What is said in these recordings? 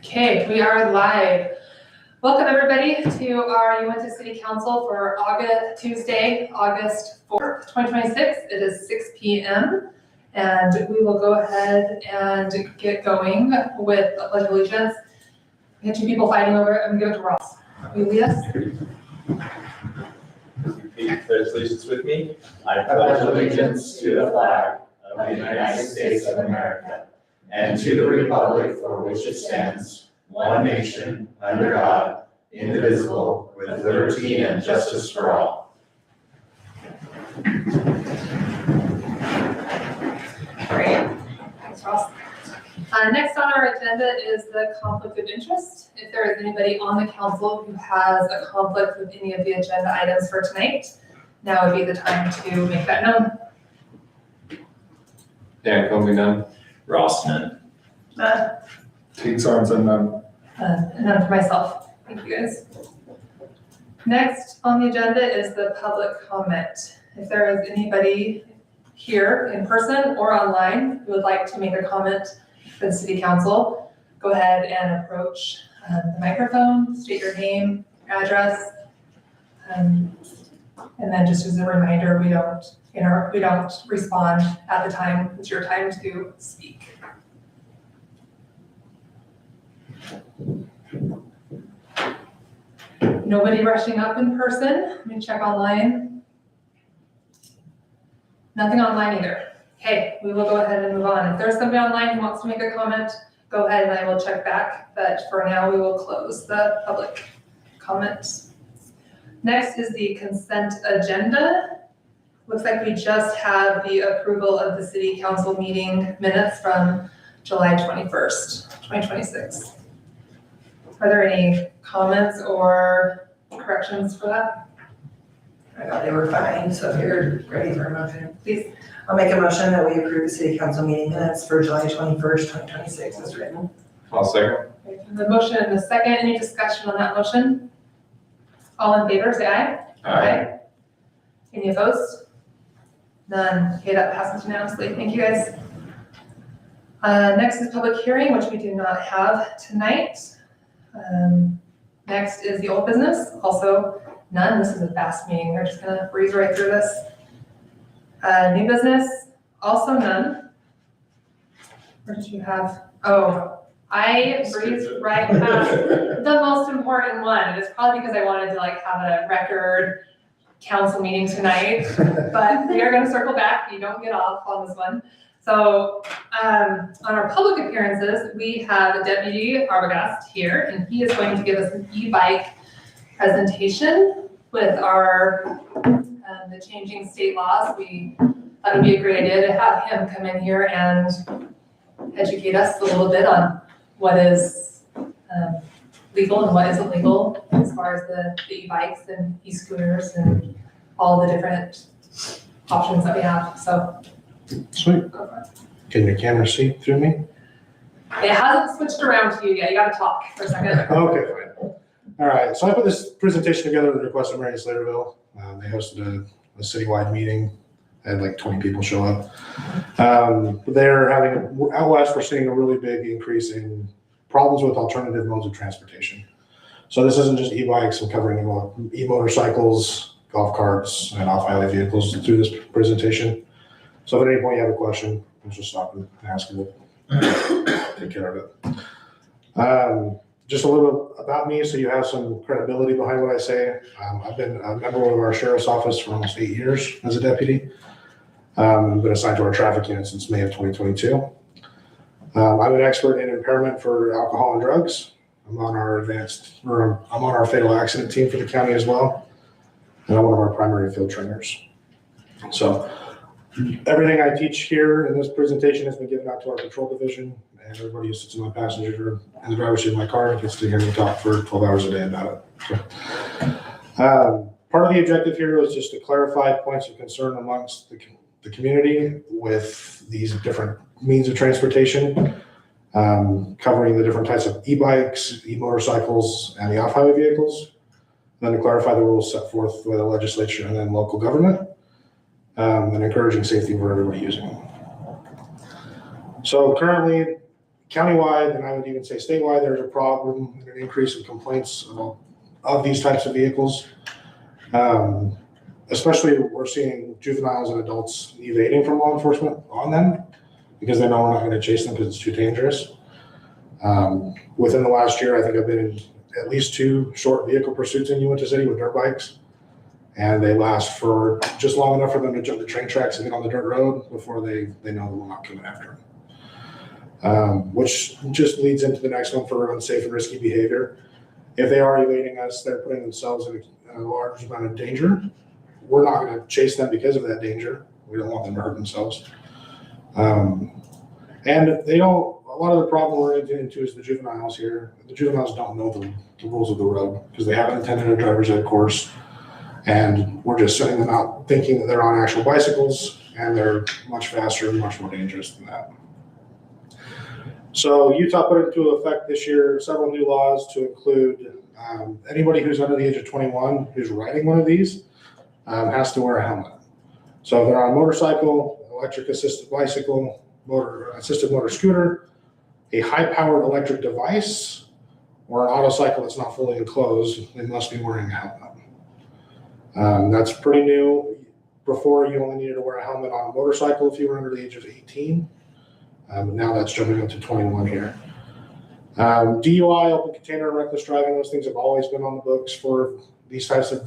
Okay, we are live. Welcome everybody to our Uintah City Council for Tuesday, August 4th, 2026. It is 6 p.m. and we will go ahead and get going with a pledge of allegiance. We have two people fighting over it. I'm going to give it to Ross. Will you lead us? Repeat pledge allegiance with me. I pledge allegiance to the flag of the United States of America and to the republic for which it stands, one nation, under God, indivisible, with liberty and justice for all. Great. Thanks, Ross. Next on our agenda is the conflict of interest. If there is anybody on the council who has a conflict with any of the agenda items for tonight, now would be the time to make that known. Dan Comey, none. Ross, none. Teague Sorensen, none. And none for myself. Thank you guys. Next on the agenda is the public comment. If there is anybody here in person or online who would like to make a comment for the city council, go ahead and approach the microphone, state your name, your address, and then just as a reminder, we don't respond at the time. It's your time to speak. Nobody rushing up in person. Let me check online. Nothing online either. Okay, we will go ahead and move on. If there's somebody online who wants to make a comment, go ahead and I will check back. But for now, we will close the public comments. Next is the consent agenda. Looks like we just have the approval of the city council meeting minutes from July 21st, 2026. Are there any comments or corrections for that? I thought they were fine, so if you're ready for a motion, Please. I'll make a motion that we approve the city council meeting minutes for July 21st, 2026 as written. I'll second. The motion and the second, any discussion on that motion? All in favor, say aye. Aye. Any opposed? None. Okay, that passes unanimously. Thank you guys. Next is public hearing, which we do not have tonight. Next is the old business, also none. This is a fast meeting. We're just gonna breeze right through this. New business, also none. What did you have? Oh, I breezed right past the most important one. It's probably because I wanted to have a record council meeting tonight, but we are gonna circle back. You don't get off on this one. So on our public appearances, we have Deputy Arbogast here, and he is going to give us an e-bike presentation with our the changing state laws. We thought it would be a great idea to have him come in here and educate us a little bit on what is legal and what isn't legal as far as the e-bikes and e-scooters and all the different options that we have. So. Sweet. Can your camera see through me? It hasn't switched around to you yet. You gotta talk for a second. Okay, fine. All right, so I put this presentation together with the request of Mary Slaterville. They hosted a citywide meeting. I had like 20 people show up. They're having, out west, we're seeing a really big increase in problems with alternative modes of transportation. So this isn't just e-bikes, I'm covering e-motorcycles, golf carts, and off-highway vehicles through this presentation. So if at any point you have a question, just stop and ask and we'll take care of it. Just a little bit about me so you have some credibility behind what I say. I've been a member of our sheriff's office for almost 8 years as a deputy. I've been assigned to our traffic unit since May of 2022. I'm an expert in impairment for alcohol and drugs. I'm on our fatal accident team for the county as well. And I'm one of our primary field trainers. So everything I teach here in this presentation has been given out to our patrol division, and everybody who sits in my passenger in the driver's seat of my car gets to hear me talk for 12 hours a day about it. So, part of the objective here is just to clarify points of concern amongst the community with these different means of transportation, covering the different types of e-bikes, e-motorcycles, and the off-highway vehicles. And then to clarify the rules set forth by the legislature and then local government. And encouraging safety for everybody using them. So currently, countywide, and I would even say statewide, there's a problem and an increase in complaints of these types of vehicles. Especially we're seeing juveniles and adults evading from law enforcement on them because they know we're not going to chase them because it's too dangerous. Within the last year, I think I've been in at least 2 short vehicle pursuits in Uintah City with dirt bikes, and they last for just long enough for them to jump the train tracks and get on the dirt road before they know that we're not coming after them. Which just leads into the next one for unsafe and risky behavior. If they are evading us, they're putting themselves in a large amount of danger. We're not going to chase them because of that danger. We don't want them to hurt themselves. And they don't. A lot of the problem we're getting into is the juveniles here. The juveniles don't know the rules of the road because they haven't attended a driver's ed course, and we're just sending them out thinking that they're on actual bicycles, and they're much faster and much more dangerous than that. So Utah put into effect this year several new laws to include anybody who's under the age of 21 who's riding one of these has to wear a helmet. So if they're on a motorcycle, electric assisted bicycle, assisted motor scooter, a high-powered electric device, or an autocycle that's not fully enclosed, they must be wearing a helmet. That's pretty new. Before, you only needed to wear a helmet on a motorcycle if you were under the age of 18. Now that's jumping up to 21 here. DUI, open container, reckless driving, those things have always been on the books for these types of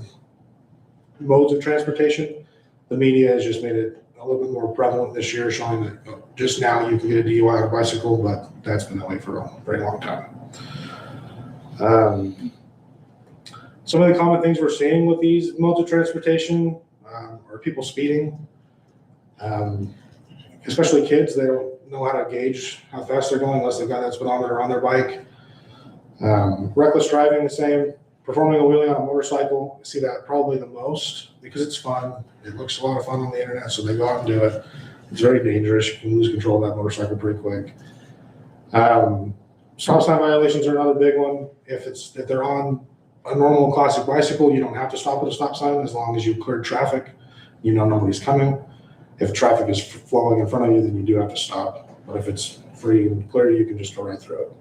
modes of transportation. The media has just made it a little bit more prevalent this year, showing that just now you can get a DUI on a bicycle, but that's been that way for a very long time. Some of the common things we're seeing with these modes of transportation are people speeding, especially kids. They don't know how to gauge how fast they're going unless they've got that speedometer on their bike. Reckless driving, the same. Performing a wheelie on a motorcycle, I see that probably the most because it's fun. It looks a lot of fun on the internet, so they go out and do it. It's very dangerous. You can lose control of that motorcycle pretty quick. Stop sign violations are another big one. If they're on a normal classic bicycle, you don't have to stop at a stop sign as long as you've cleared traffic. You know nobody's coming. If traffic is flowing in front of you, then you do have to stop. But if it's free and clear, you can just go right through it.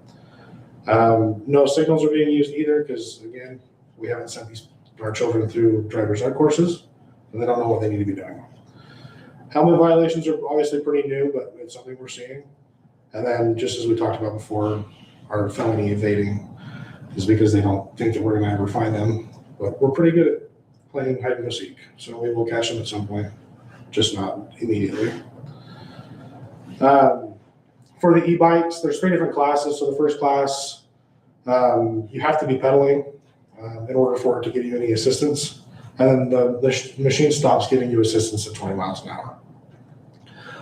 No signals are being used either because, again, we haven't sent our children through driver's ed courses, and they don't know what they need to be doing. Helmet violations are obviously pretty new, but it's something we're seeing. And then, just as we talked about before, our felony evading is because they don't think that we're going to ever find them. But we're pretty good at playing hide and go seek, so we will catch them at some point, just not immediately. For the e-bikes, there's 3 different classes. So the first class, you have to be pedaling in order for it to give you any assistance. And then the machine stops giving you assistance at 20 miles an hour.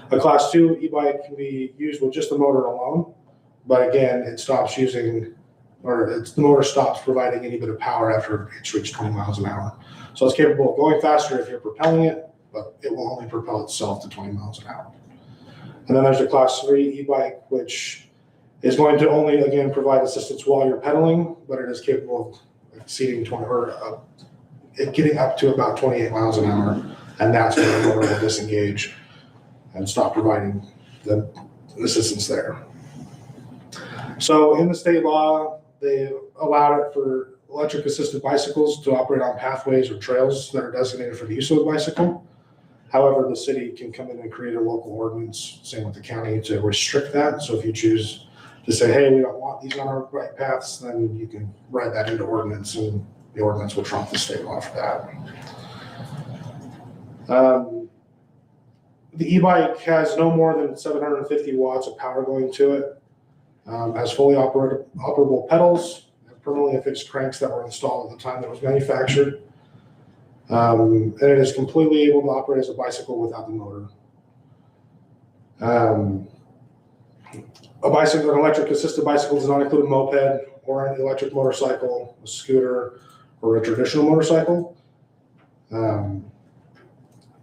A class 2 e-bike can be used with just the motor alone, but again, it stops using, the motor stops providing any bit of power after it's reached 20 miles an hour. So it's capable of going faster if you're propelling it, but it will only propel itself to 20 miles an hour. And then there's a class 3 e-bike, which is going to only, again, provide assistance while you're pedaling, but it is capable of exceeding getting up to about 28 miles an hour. And that's when the motor will disengage and stop providing the assistance there. So in the state law, they allowed it for electric assisted bicycles to operate on pathways or trails that are designated for the use of a bicycle. However, the city can come in and create a local ordinance, same with the county, to restrict that. So if you choose to say, hey, we don't want these on our bike paths, then you can write that into ordinance, and the ordinance will trump the state law for that. The e-bike has no more than 750 watts of power going to it, has fully operable pedals, permanently affixed cranks that were installed at the time that it was manufactured. And it is completely able to operate as a bicycle without the motor. An electric assisted bicycle does not include a moped or an electric motorcycle, a scooter, or a traditional motorcycle.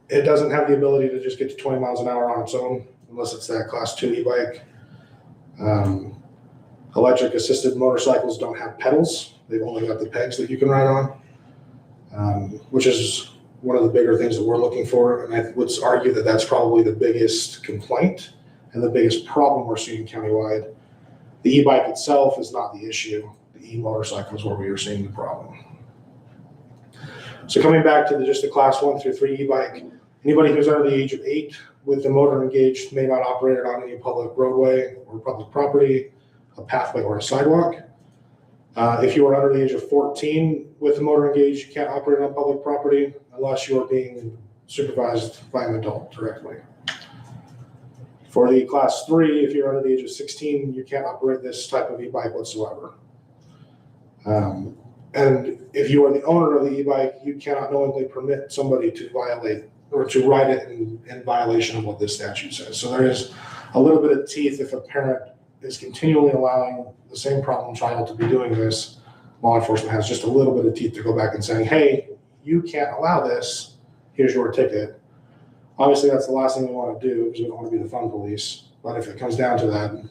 It doesn't have the ability to just get to 20 miles an hour on its own, unless it's that class 2 e-bike. Electric assisted motorcycles don't have pedals. They've only got the pegs that you can ride on. Which is one of the bigger things that we're looking for. And I would argue that that's probably the biggest complaint and the biggest problem we're seeing countywide The e-bike itself is not the issue. The e-motorcycle is where we are seeing the problem. So coming back to just the class 1 through 3 e-bike, anybody who's under the age of 8 with the motor engaged may not operate it on any public roadway or public property, a pathway or a sidewalk. If you are under the age of 14 with the motor engaged, you can't operate on public property unless you are being supervised by an adult directly. For the class 3, if you're under the age of 16, you can't operate this type of e-bike whatsoever. And if you are the owner of the e-bike, you cannot knowingly permit somebody to violate or to ride it in violation of what this statute says. So there is a little bit of teeth if a parent is continually allowing the same problem child to be doing this. Law enforcement has just a little bit of teeth to go back and saying, hey, you can't allow this, here's your ticket. Obviously, that's the last thing we want to do because we don't want to be the fun police. But if it comes down to that,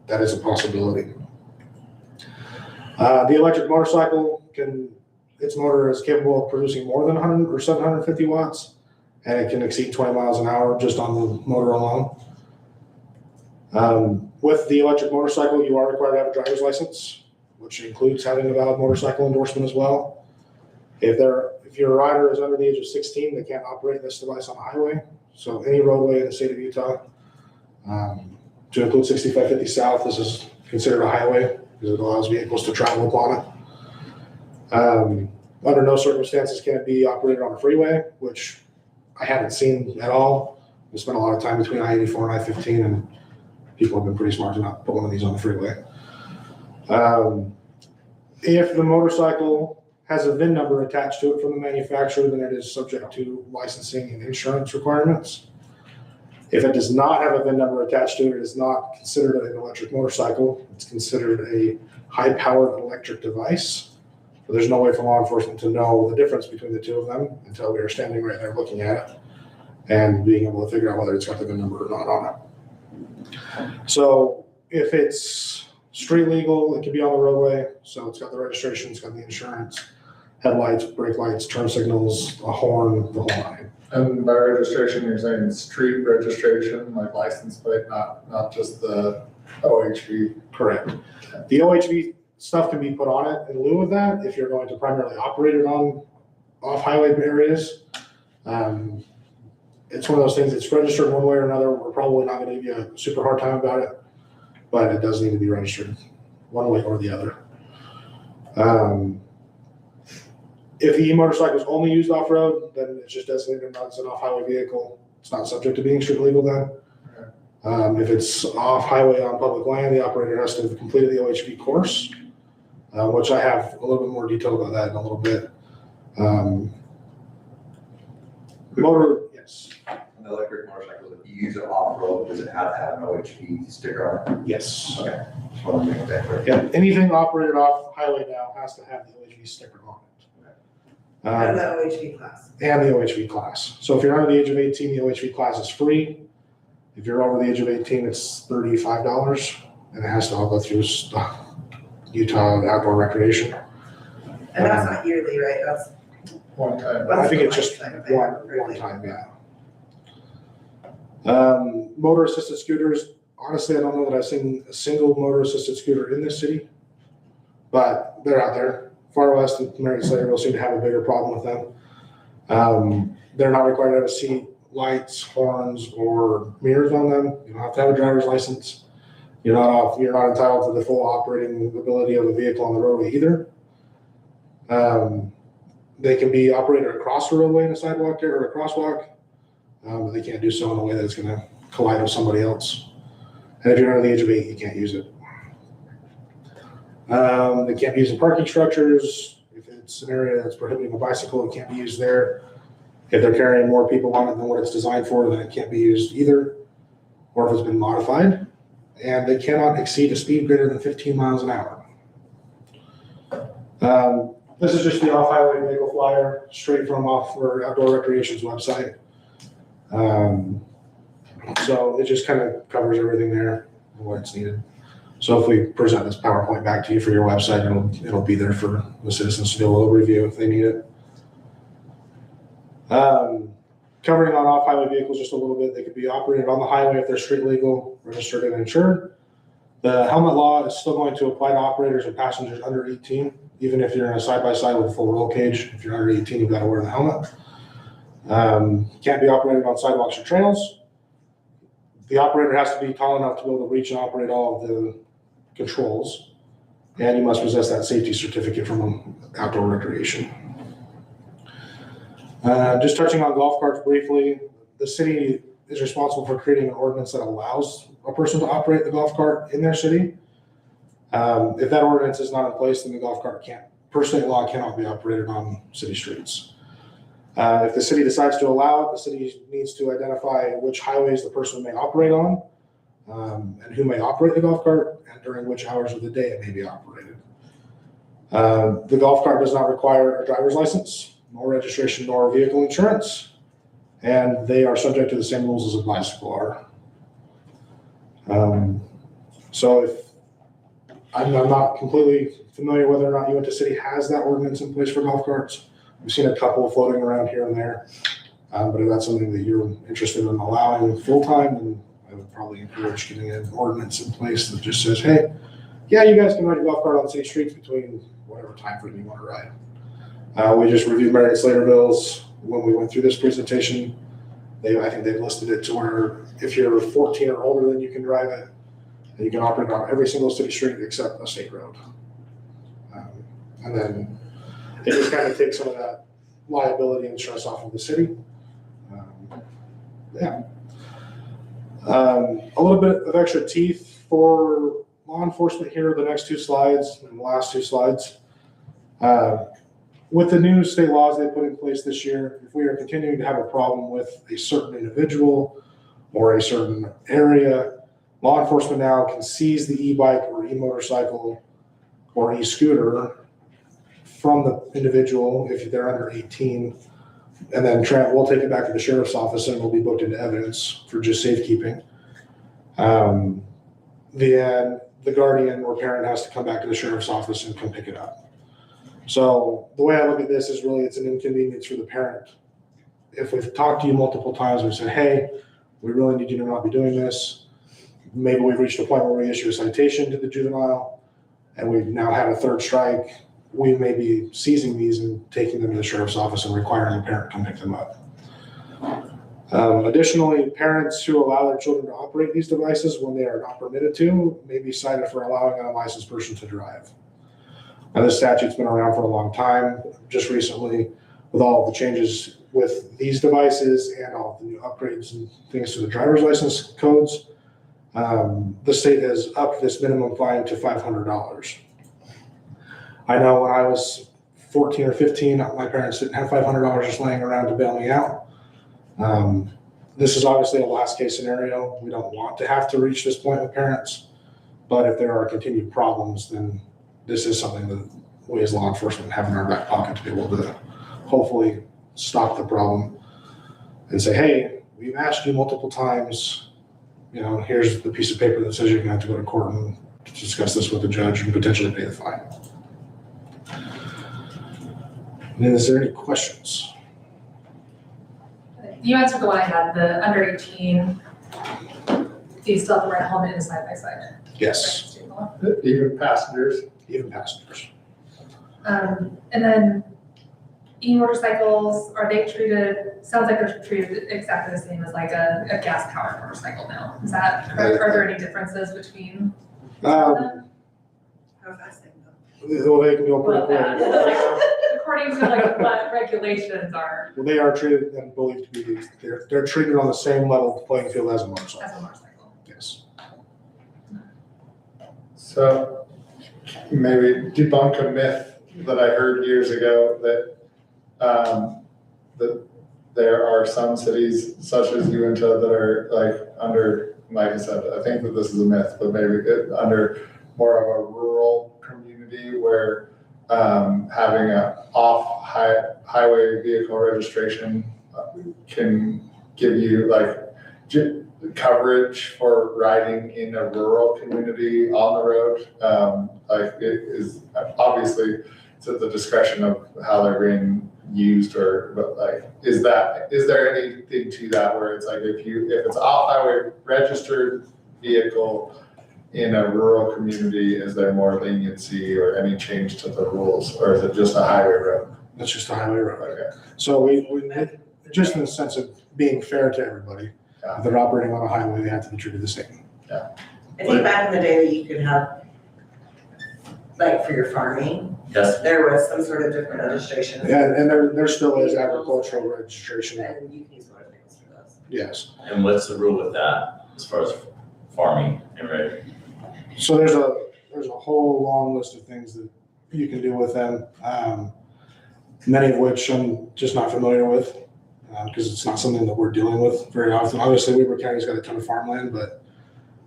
that is a possibility. The electric motorcycle its motor is capable of producing more than 100 or 750 watts, and it can exceed 20 miles an hour just on the motor alone. With the electric motorcycle, you are required to have a driver's license, which includes having a valid motorcycle endorsement as well. If your rider is under the age of 16, they can't operate this device on a highway. So any roadway in the state of Utah, to include 6550 South, this is considered a highway because it allows vehicles to travel upon it. Under no circumstances can it be operated on a freeway, which I haven't seen at all. We spent a lot of time between I-84 and I-15, and people have been pretty smart to not put one of these on the freeway. If the motorcycle has a VIN number attached to it from the manufacturer, then it is subject to licensing and insurance requirements. If it does not have a VIN number attached to it, it is not considered an electric motorcycle. It's considered a high-powered electric device. But there's no way for law enforcement to know the difference between the two of them until we are standing right there looking at it and being able to figure out whether it's got the VIN number or not on it. So if it's street legal, it can be on the roadway. So it's got the registration, it's got the insurance, headlights, brake lights, turn signals, a horn, the whole nine. And by registration, you're saying street registration, like license plate, not just the OHV? Correct. The OHV stuff can be put on it in lieu of that if you're going to primarily operate it on off-highway areas. It's one of those things that's registered one way or another. We're probably not going to give you a super hard time about it, but it does need to be registered one way or the other. If the e-motorcycle is only used off-road, then it's just designated as an off-highway vehicle. It's not subject to being street legal then. If it's off-highway on public land, the operator has to have completed the OHV course, which I have a little bit more detail about that in a little bit. Motor, yes. An electric motorcycle, if you use it off-road, does it have to have an OHV sticker on it? Yes. Okay. Just want to make that clear. Yeah, anything operated off highway now has to have the OHV sticker on it. And the OHV class. And the OHV class. So if you're under the age of 18, the OHV class is free. If you're over the age of 18, it's $35, and it has to all go through Utah Outdoor Recreation. And that's not yearly, right? That's. One time. I think it's just one time, yeah. Motor assisted scooters. Honestly, I don't know that I've seen a single motor assisted scooter in this city, but they're out there. Far West and Marion Slayerville seem to have a bigger problem with them. They're not required to have a seat, lights, horns, or mirrors on them. You don't have to have a driver's license. You're not entitled to the full operating ability of a vehicle on the roadway either. They can be operated across the roadway in a sidewalk or a crosswalk, but they can't do so in a way that's going to collide with somebody else. And if you're under the age of 8, you can't use it. They can't be used in parking structures. If it's an area that's prohibiting a bicycle, it can't be used there. If they're carrying more people on it than what it's designed for, then it can't be used either, or if it's been modified. And they cannot exceed a speed greater than 15 miles an hour. This is just the off-highway vehicle flyer, straight from Outdoor Recreation's website. So it just kind of covers everything there and what it's needed. So if we present this PowerPoint back to you for your website, it'll be there for the citizens to be able to review if they need it. Covering on off-highway vehicles just a little bit, they could be operated on the highway if they're street legal, registered and insured. The helmet law is still going to apply to operators and passengers under 18, even if you're in a side-by-side with a full roll cage. If you're under 18, you've got to wear the helmet. Can't be operated on sidewalks or trails. The operator has to be tall enough to be able to reach and operate all of the controls, and you must possess that safety certificate from outdoor recreation. Just touching on golf carts briefly, the city is responsible for creating an ordinance that allows a person to operate the golf cart in their city. If that ordinance is not in place, then the golf cart per state law, cannot be operated on city streets. If the city decides to allow it, the city needs to identify which highways the person may operate on, and who may operate the golf cart, and during which hours of the day it may be operated. The golf cart does not require a driver's license, nor registration, nor vehicle insurance, and they are subject to the same rules as a bicycle are. So if I'm not completely familiar whether or not Uintah City has that ordinance in place for golf carts. We've seen a couple floating around here and there, but if that's something that you're interested in allowing full-time, then I would probably encourage getting an ordinance in place that just says, hey, yeah, you guys can ride a golf cart on city streets between whatever time frame you want to ride. We just reviewed Meredith Slaterville's when we went through this presentation. I think they've listed it to where if you're 14 or older, then you can drive it, and you can operate on every single city street except a state road. And then it just kind of takes some of that liability and stress off of the city. A little bit of extra teeth for law enforcement here, the next two slides and the last two slides. With the new state laws they put in place this year, if we are continuing to have a problem with a certain individual or a certain area, law enforcement now can seize the e-bike or e-motorcycle or e-scooter from the individual if they're under 18, and then we'll take it back to the sheriff's office and it'll be booked into evidence for just safekeeping. Then the guardian or parent has to come back to the sheriff's office and come pick it up. So the way I look at this is really it's an inconvenience for the parent. If we've talked to you multiple times and said, hey, we really need you to not be doing this, maybe we've reached a point where we issue a citation to the juvenile and we've now had a third strike, we may be seizing these and taking them to the sheriff's office and requiring the parent to come pick them up. Additionally, parents who allow their children to operate these devices when they are not permitted to may be cited for allowing an unlicensed person to drive. Now, this statute's been around for a long time. Just recently, with all of the changes with these devices and all of the new upgrades and things to the driver's license codes, the state has upped this minimum fine to $500. I know when I was 14 or 15, my parents didn't have $500 just laying around to bail me out. This is obviously a last case scenario. We don't want to have to reach this point with parents, but if there are continued problems, then this is something that we as law enforcement have in our back pocket to be able to hopefully stop the problem and say, hey, we've asked you multiple times, here's the piece of paper that says you're going to have to go to court and discuss this with the judge and potentially pay the fine. And is there any questions? You answered the one I had, the under 18, do you still have to wear a helmet in side by side? Yes, Even passengers. even passengers. And then e-motorcycles, are they treated, sounds like they're treated exactly the same as like a gas powered motorcycle now. Is that correct? Are there any differences between them? How fast they go. Well, they can go pretty Well, quick. according to like what regulations are Well, they are treated and believed to be, they're treated on the same level playing field as a motorcycle. as a motorcycle. Yes. So maybe debunk a myth that I heard years ago that there are some cities such as Uintah that are like I said, I think that this is a myth, but maybe under more of a rural community where having a highway vehicle registration can give you coverage for riding in a rural community on the road. It is obviously it's at the discretion of how they're being used, but is there anything to that where it's like if it's off highway registered vehicle in a rural community, is there more leniency or any change to the rules, or is it just a highway road? That's just a highway road. Okay. So we just in the sense of being fair to everybody, if they're operating on a highway, they have to be treated the same. I think back in the day that you could have, like for your farming, Yes. there was some sort of different registration. And there still is agricultural registration, And you can use motor vehicles for those. yes. And what's the rule with that as far as farming, right? So there's a whole long list of things that you can do with them, many of which I'm just not familiar with, because it's not something that we're dealing with very often. Obviously, Weber County's got a ton of farmland, but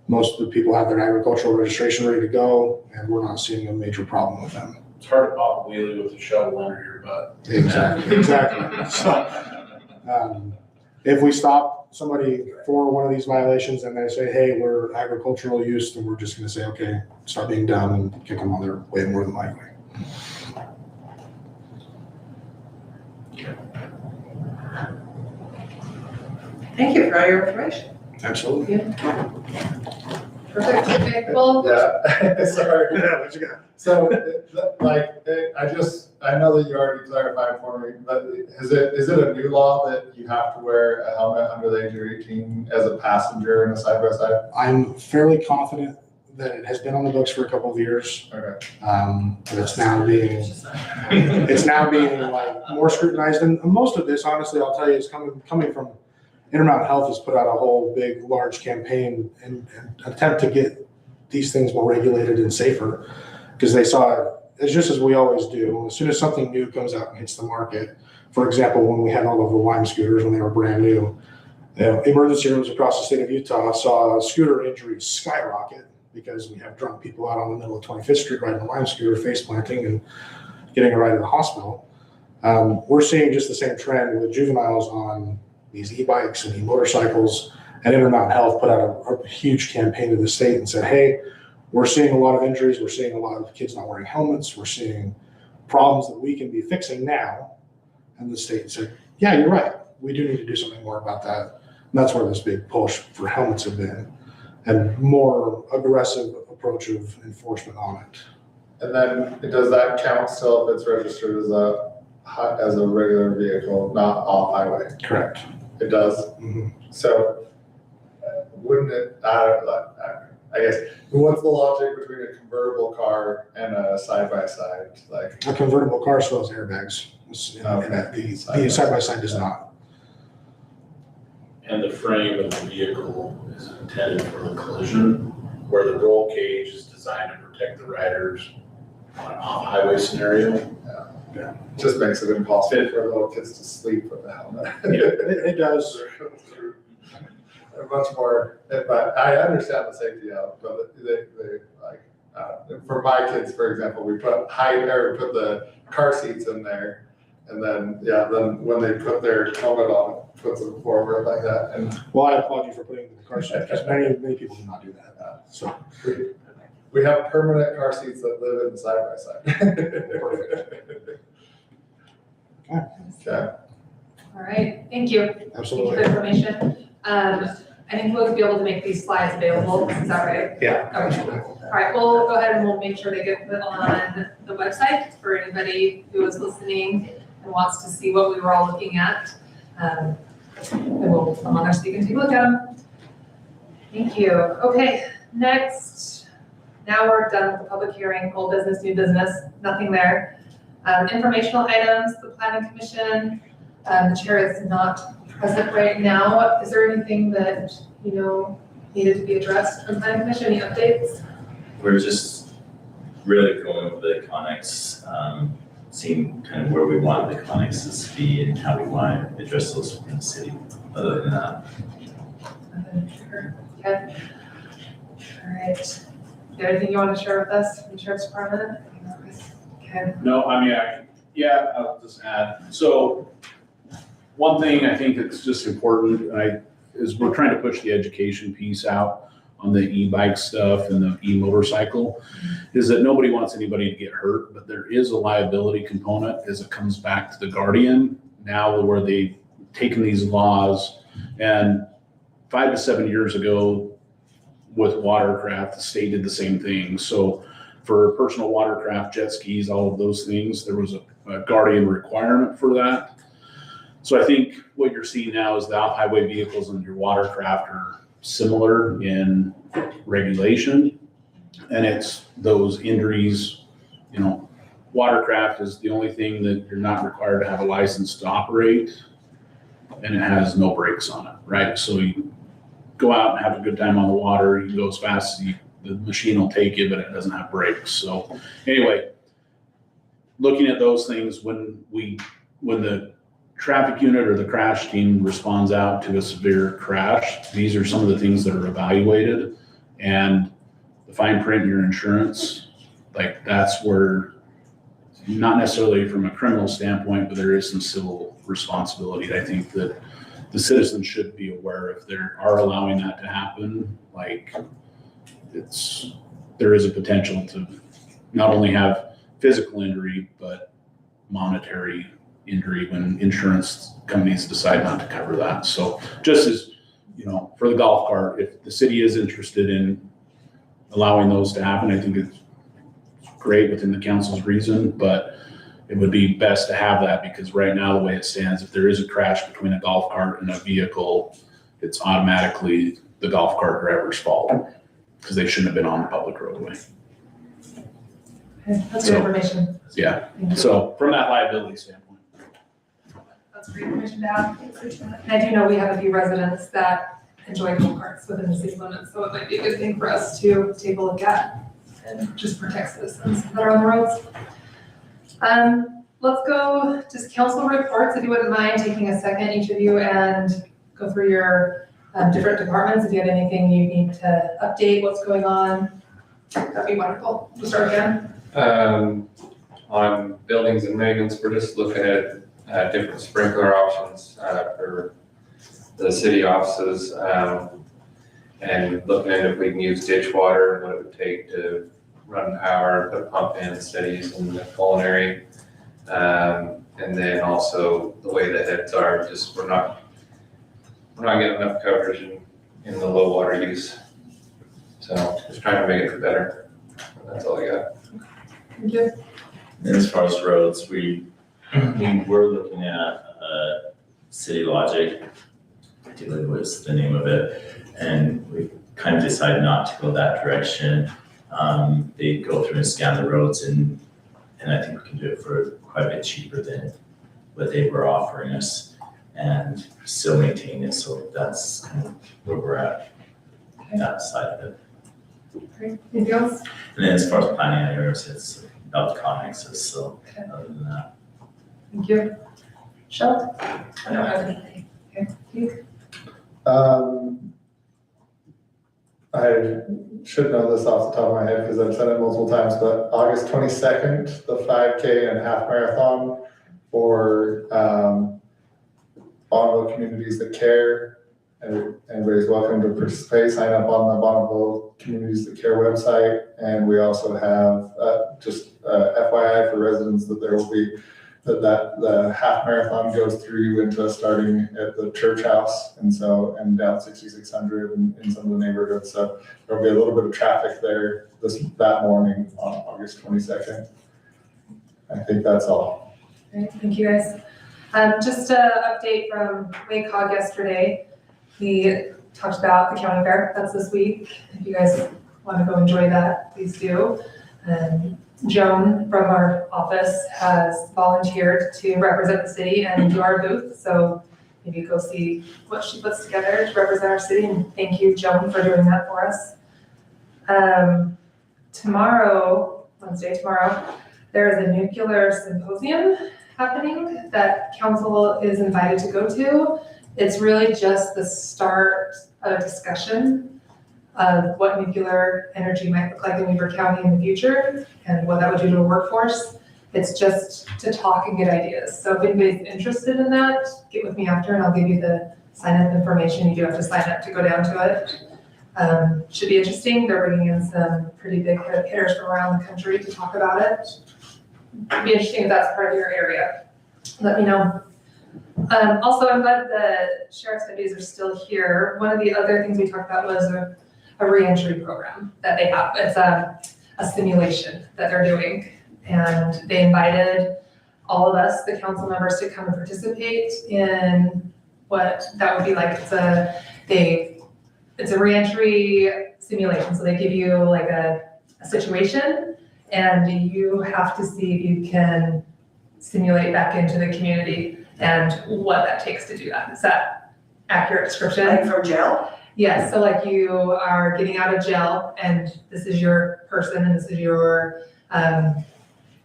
most of the people have their agricultural registration ready to go, and we're not seeing a major problem with them. It's hard to pop a wheelie with a shovel under your butt. Exactly. So, if we stop somebody for one of these violations and they say, hey, we're agricultural use, then we're just gonna say, okay, stop being dumb and kick them on their way more than likely. Thank you for all your information. Absolutely. Perfect, okay, well, Yeah, sorry. Yeah, what you got? So, I know that you already clarified for me, but is it a new law that you have to wear a helmet under the age of 18 as a passenger in a side-by-side? I'm fairly confident that it has been on the books for a couple of years. Okay. But it's now being like more scrutinized, and most of this, honestly, I'll tell you, is coming from Intermountain Health has put out a whole big, large campaign and attempt to get these things more regulated and safer, because they saw it, it's just as we always do. As soon as something new comes out and hits the market, for example, when we had all of the Lime scooters when they were brand new, emergency rooms across the state of Utah saw scooter injuries skyrocket because we have drunk people out on the middle of 25th Street riding a Lime scooter, face planting and getting a ride to the hospital. We're seeing just the same trend with juveniles on these e-bikes and e-motorcycles, and Intermountain Health put out a huge campaign to the state and said, hey, we're seeing a lot of injuries, we're seeing a lot of kids not wearing helmets, we're seeing problems that we can be fixing now. And the state said, yeah, you're right, we do need to do something more about that. And that's where this big push for helmets have been, and more aggressive approach of enforcement on it. And then does that count still if it's registered as a regular vehicle, not off highway? Correct. It does? Mhm. So wouldn't it, I guess, what's the logic between a convertible car and a side-by-side? Like, A convertible car still has airbags, and the side-by-side does not. And the frame of the vehicle is intended for a collision, where the roll cage is designed to protect the riders on an off-highway scenario. just makes it impossible for little kids to sleep with a helmet. It does. Much more, but I understand the safety of it, but they like, for my kids, for example, we put the car seats in there, and then when they put their helmet on, it puts them forward like that, and Well, I applaud you for putting in the car seat, because many people do not do that. So, we have permanent car seats that live in side by side. Okay. all right, thank you. Thank you for absolutely. the information. I think we'll be able to make these slides available, is that right? Yeah. Okay, all right, we'll go ahead and we'll make sure they get put on the website for anybody who is listening and wants to see what we were all looking at. And we'll come on there so you can take a look at them. Thank you. Okay, next, now we're done with the public hearing, old business, new business, nothing there. Informational items, the planning commission, the chair is not present right now. Is there anything that, needed to be addressed from planning commission, any updates? We're just really going over the conics, seeing kind of where we want the conics to be and how we want to address those in the city. Other than that, Okay. All right. Is there anything you want to share with us from the sheriff's department? Okay. No, I mean, I'll just add. So one thing I think that's just important, is we're trying to push the education piece out on the e-bike stuff and the e-motorcycle, is that nobody wants anybody to get hurt, but there is a liability component as it comes back to the guardian now, where they've taken these laws, and 5 to 7 years ago, with watercraft, the state did the same thing. So for personal watercraft, jet skis, all of those things, there was a guardian requirement for that. So I think what you're seeing now is the off-highway vehicles and your watercraft are similar in regulation. And it's those injuries, you know, watercraft is the only thing that you're not required to have a license to operate, and it has no brakes on it, right? So you go out and have a good time on the water, you can go as fast as the machine will take you, but it doesn't have brakes. So anyway, looking at those things, when the traffic unit or the crash team responds out to a severe crash, these are some of the things that are evaluated. And the fine print in your insurance, like that's where, not necessarily from a criminal standpoint, but there is some civil responsibility. I think that the citizens should be aware if they are allowing that to happen, like there is a potential to not only have physical injury, but monetary injury when insurance companies decide not to cover that. So just as, you know, for the golf cart, if the city is interested in allowing those to happen, I think it's great within the council's reason, but it would be best to have that, because right now, the way it stands, if there is a crash between a golf cart and a vehicle, it's automatically the golf cart driver's fault because they shouldn't have been on the public roadway. Okay, that's So- good information. Yeah, Thank you. so from that liability standpoint. That's great information to have. And I do know we have a few residents that enjoy go-karts within the city limits, so it might be a good thing for us to take a look at and just protect citizens that are on the roads. Let's go just council reports, if you wouldn't mind taking a second, each of you, and go through your different departments. If you have anything you need to update, what's going on, that'd be wonderful. We'll start again. On buildings and maintenance, we're just looking at different sprinkler options for the city offices, and looking at if we can use ditch water, what it would take to run power, put a pump in instead of using the culinary. And then also the way the heads are, just we're not getting enough coverage in the low water use. So just trying to make it better. That's all I got. Thank you. And as far as roads, we were looking at City Logic, ideally was the name of it, and we kind of decided not to go that direction. They go through and scan the roads, and I think we can do it for quite a bit cheaper than what they were offering us, and still maintain it. So that's kind of where we're at, that side of it. Great. Anything else? And then as far as planning areas, it's about the connexes. So other than that. Thank you. Shel? I don't have anything. Okay, Keith? I should know this off the top of my head because I've said it multiple times, but August 22nd, the 5K and half marathon for Bonneville Communities That Care. And anybody's welcome to participate. Sign up on the Bonneville Communities That Care website. And we also have just FYI for residents that there will be that the half marathon goes through into starting at the church house and down 6600 and in some of the neighborhoods. So there'll be a little bit of traffic there that morning on August 22nd. I think that's all. Great, thank you guys. Just an update from WACOG yesterday. We talked about the county fair, that's this week. If you guys want to go enjoy that, please do. Joan from our office has volunteered to represent the city and do our booth. So maybe go see what she puts together to represent our city. And thank you, Joan, for doing that for us. Wednesday, tomorrow, there is a nuclear symposium happening that council is invited to go to. It's really just the start of a discussion of what nuclear energy might look like in Weber County in the future and what that would do to a workforce. It's just to talk and get ideas. So if anybody's interested in that, get with me after and I'll give you the sign-up information. You do have to sign up to go down to it. Should be interesting. They're bringing in some pretty big hitters from around the country to talk about it. It'd be interesting if that's part of your area. Let me know. Also, I'm glad the sheriff's deputies are still here. One of the other things we talked about was a reentry program that they have. It's a simulation that they're doing. And they invited all of us, the council members, to come and participate in what that would be like. It's a reentry simulation. So they give you like a situation and you have to see if you can simulate back into the community and what that takes to do that. Is that accurate description? Like from jail? Yes, so like you are getting out of jail and this is your person and this is your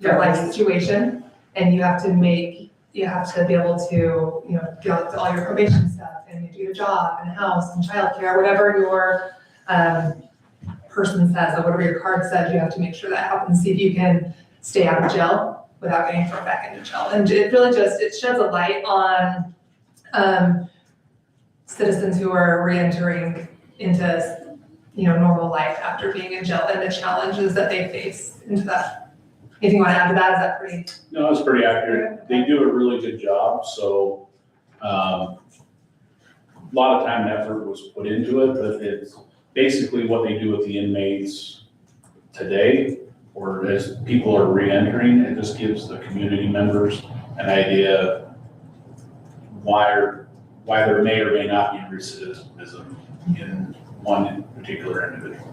life situation. And you have to be able to, do all your probation stuff and do your job and house and childcare, whatever your person says or whatever your card says, you have to make sure that happens. See if you can stay out of jail without getting thrown back into jail. And it really it sheds a light on citizens who are reentering into, normal life after being in jail and the challenges that they face into that. Anything you want to add to that? Is that pretty? No, it's pretty accurate. They do a really good job, so, a lot of time and effort was put into it, but it's basically what they do with the inmates today, or as people are reentering, it just gives the community members an idea why there may or may not be recidivism in one particular individual.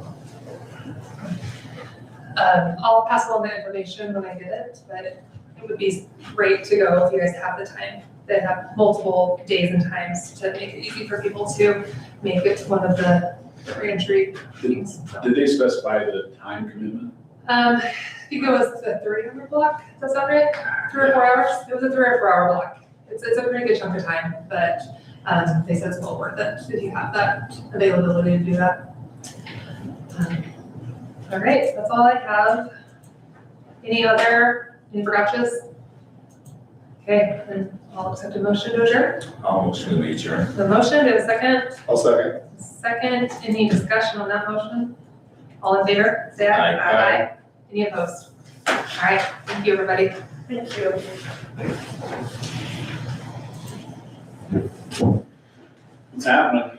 I'll pass along the information when I get it, but it would be great to go if you guys have the time. They have multiple days and times to make it easy for people to make it to one of the reentry meetings. So. Did they specify the time commitment? I think it was the 300 block. Does that sound right? 3 or 4 hours? It was a 3 or 4 hour block. It's a pretty good chunk of time, but they said it's well worth it if you have that availability to do that. All right, that's all I have. Any gotchas? Okay, then I'll accept a motion to adjourn. I'll motion to adjourn. The motion, do I have a second? I'll second. Second, any discussion on that motion? All in favor, say aye. Aye. Any opposed? All right, thank you, everybody. Thank you. What's happening?